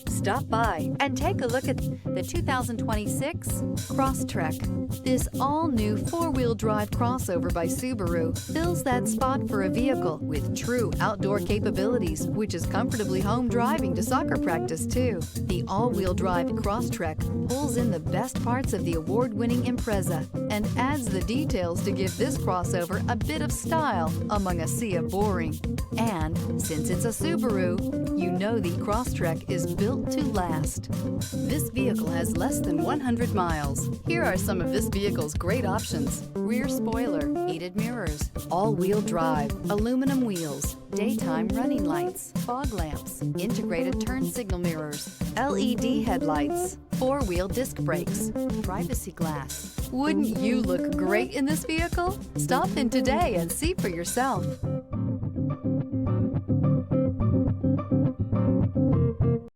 Stop by and take a look at the 2026 Crosstrek. This all-new four-wheel drive crossover by Subaru fills that spot for a vehicle with true outdoor capabilities, which is comfortably home driving to soccer practice too. The all-wheel drive Crosstrek pulls in the best parts of the award-winning Impreza and adds the details to give this crossover a bit of style among a sea of boring. And since it's a Subaru, you know the Crosstrek is built to last. This vehicle has less than 100 miles. Here are some of this vehicle's great options: rear spoiler, heated mirrors, all-wheel drive, aluminum wheels, daytime running lights, fog lamps, integrated turn signal mirrors, LED headlights, four-wheel disc brakes, privacy glass. Wouldn't you look great in this vehicle? Stop in today and see for yourself.